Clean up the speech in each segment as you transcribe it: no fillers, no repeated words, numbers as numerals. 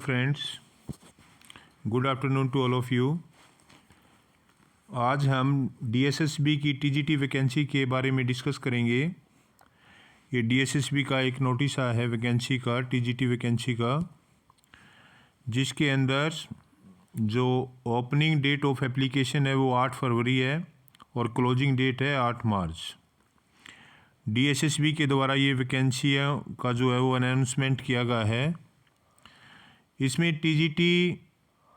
Friends, good afternoon to all of you. आज हम DSSB की टीजीटी वैकेंसी के बारे में डिस्कस करेंगे। ये डीएसएसबी का एक नोटिस आया है वैकेंसी का, टीजीटी वैकेंसी का, जिसके अंदर जो ओपनिंग डेट ऑफ एप्लीकेशन है वो 8 फरवरी है और क्लोजिंग डेट है 8 मार्च। डीएसएसबी के द्वारा ये वैकेंसी का जो है वो अनाउंसमेंट किया गया है। इसमें टीजीटी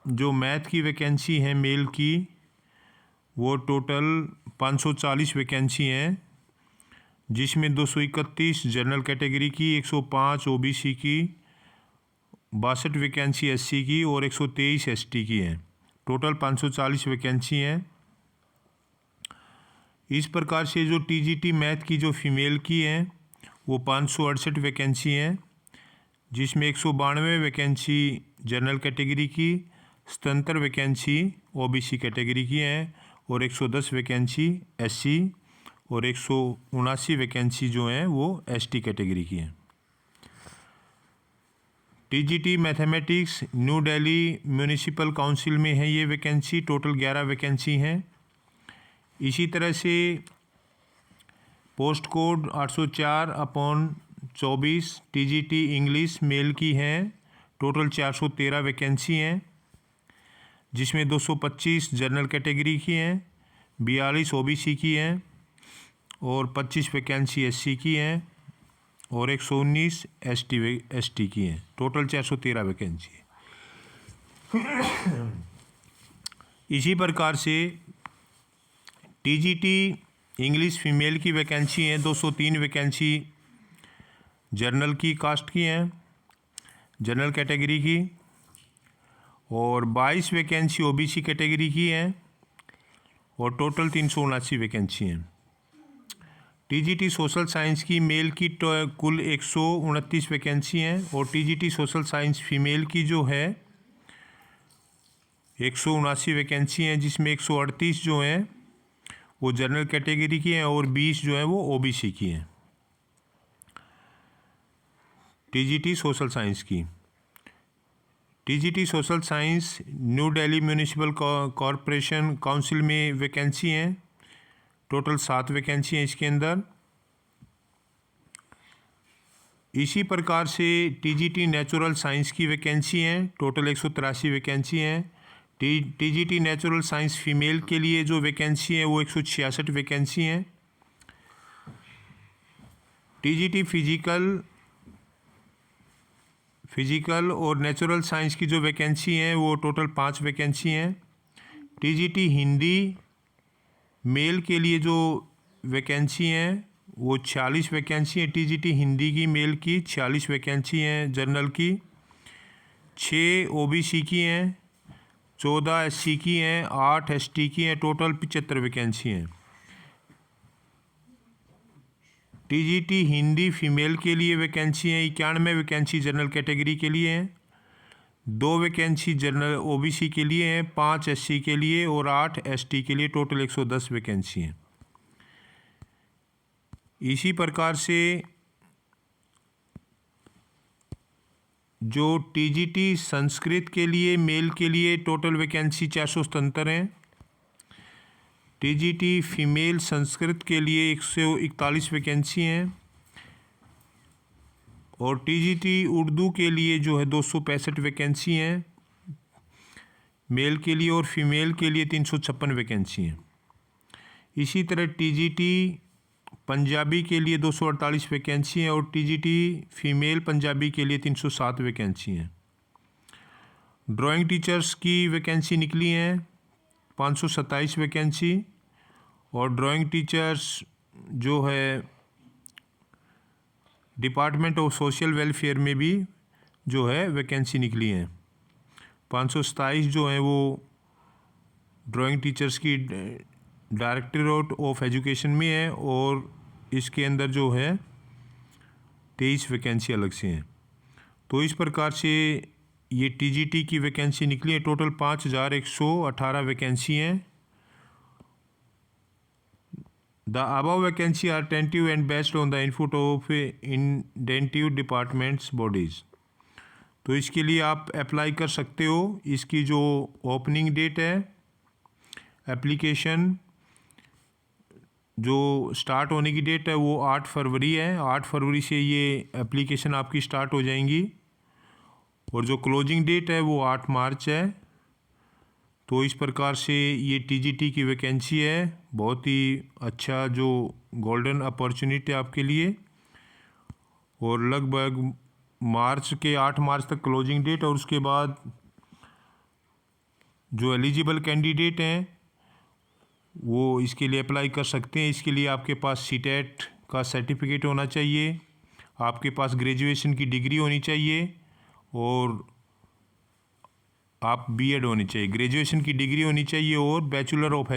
जो मैथ की वैकेंसी है मेल की, वो टोटल 540 वैकेंसी हैं, जिसमें 231 जनरल कैटेगरी की, 105 ओबीसी की, 62 वैकेंसी एससी की और 123 एसटी की हैं। टोटल 540 वैकेंसी हैं। इस प्रकार से जो टीजीटी मैथ की जो फीमेल की हैं वो 568 वैकेंसी हैं, जिसमें 192 वैकेंसी जनरल कैटेगरी की, 77 वैकेंसी ओबीसी कैटेगरी की हैं और 110 वैकेंसी एससी और 179 वैकेंसी जो हैं वो एसटी कैटेगरी की हैं। TGT mathematics new Delhi municipal council में है ये वैकेंसी। टोटल 11 वैकेंसी हैं। इसी तरह से post code 804/24 TGT English male की हैं। टोटल 413 वैकेंसी हैं, जिसमें 225 जनरल कैटेगरी की हैं, 42 ओबीसी की हैं और 25 वैकेंसी एससी की हैं और 119 एसटी की हैं। टोटल 413 वैकेंसी है। इसी प्रकार से टीजीटी इंग्लिश फीमेल की वैकेंसी हैं। 203 वैकेंसी जनरल की कास्ट की हैं, जनरल कैटेगरी की, और 22 वैकेंसी ओबीसी कैटेगरी की हैं और टोटल 379 वैकेंसी हैं। टीजीटी सोशल साइंस की मेल की कुल 129 वैकेंसी हैं और टीजीटी सोशल साइंस फीमेल की जो है 179 वैकेंसी हैं, जिसमें 138 जो हैं वो जनरल कैटेगरी की हैं और 20 जो हैं वो ओबीसी की हैं। टीजीटी सोशल साइंस की, TGT social science new Delhi municipal corporation council में वैकेंसी हैं। टोटल 7 वैकेंसी हैं इसके अंदर। इसी प्रकार से टीजीटी नेचुरल साइंस की वैकेंसी हैं। टोटल 183 वैकेंसी हैं। टीजीटी नेचुरल साइंस फीमेल के लिए जो वैकेंसी है वो 166 वैकेंसी हैं। टीजीटी फिजिकल और नेचुरल साइंस की जो वैकेंसी हैं वो टोटल 5 वैकेंसी हैं। टीजीटी हिंदी मेल के लिए जो वैकेंसी हैं वो 46 वैकेंसी हैं। टीजीटी हिंदी की मेल की 46 वैकेंसी हैं जनरल की, 6 ओबीसी की हैं, 14 एससी की हैं, 8 एसटी की हैं। टोटल 75 वैकेंसी हैं। टीजीटी हिंदी फीमेल के लिए वैकेंसी हैं 91 वैकेंसी जनरल कैटेगरी के लिए हैं, 2 वैकेंसी जनरल ओबीसी के लिए हैं, 5 एससी के लिए और 8 एसटी के लिए। टोटल 110 वैकेंसी हैं। इसी प्रकार से जो टीजीटी संस्कृत के लिए मेल के लिए टोटल वैकेंसी 477 हैं। टीजीटी फीमेल संस्कृत के लिए 141 वैकेंसी हैं और टीजीटी उर्दू के लिए जो है 265 वैकेंसी हैं मेल के लिए और फीमेल के लिए 356 वैकेंसी हैं। इसी तरह टीजीटी पंजाबी के लिए 248 वैकेंसी हैं और टीजीटी फीमेल पंजाबी के लिए 307 वैकेंसी हैं। ड्राइंग टीचर्स की वैकेंसी निकली हैं 527 वैकेंसी और ड्राइंग टीचर्स जो है डिपार्टमेंट ऑफ सोशल वेलफेयर में भी जो है वैकेंसी निकली हैं 527 जो हैं वो ड्राइंग टीचर्स की डायरेक्टरेट ऑफ एजुकेशन में है और इसके अंदर जो है 23 वैकेंसी अलग से हैं। तो इस प्रकार से ये टीजीटी की वैकेंसी निकली है। टोटल 5118 वैकेंसी हैं। The above vacancies are tentative and based on the input of indentive departments bodies। तो इसके लिए आप अप्लाई कर सकते हो। इसकी जो ओपनिंग डेट है, एप्लीकेशन जो स्टार्ट होने की डेट है वो 8 फरवरी है। 8 फरवरी से ये एप्लीकेशन आपकी स्टार्ट हो जाएंगी और जो क्लोजिंग डेट है वो 8 मार्च है। तो इस प्रकार से ये टीजीटी की वैकेंसी है, बहुत ही अच्छा जो गोल्डन अपॉर्चुनिटी है आपके लिए। और लगभग मार्च के 8 मार्च तक क्लोजिंग डेट, और उसके बाद जो एलिजिबल कैंडिडेट हैं वो इसके लिए अप्लाई कर सकते हैं। इसके लिए आपके पास सीटेट का सर्टिफिकेट होना चाहिए, आपके पास ग्रेजुएशन की डिग्री होनी चाहिए और आप बीएड होनी चाहिए। ग्रेजुएशन की डिग्री होनी चाहिए और बैचलर ऑफ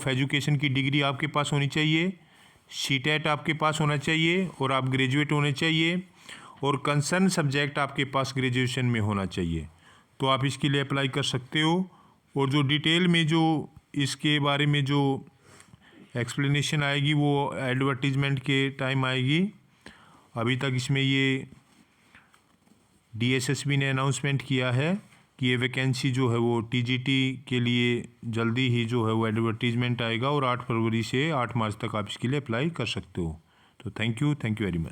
एजुकेशन की डिग्री आपके पास होनी चाहिए। सीटेट आपके पास होना चाहिए और आप ग्रेजुएट होने चाहिए और कंसर्न सब्जेक्ट आपके पास ग्रेजुएशन में होना चाहिए। तो आप इसके लिए अप्लाई कर सकते हो। और जो डिटेल में जो इसके बारे में जो एक्सप्लेनेशन आएगी वो एडवर्टीजमेंट के टाइम आएगी। अभी तक इसमें ये डीएसएसबी ने अनाउंसमेंट किया है कि ये वैकेंसी जो है वो टीजीटी के लिए जल्दी ही जो है वो एडवर्टीजमेंट आएगा और 8 फरवरी से 8 मार्च तक आप इसके लिए अप्लाई कर सकते हो। तो थैंक यू वेरी मच।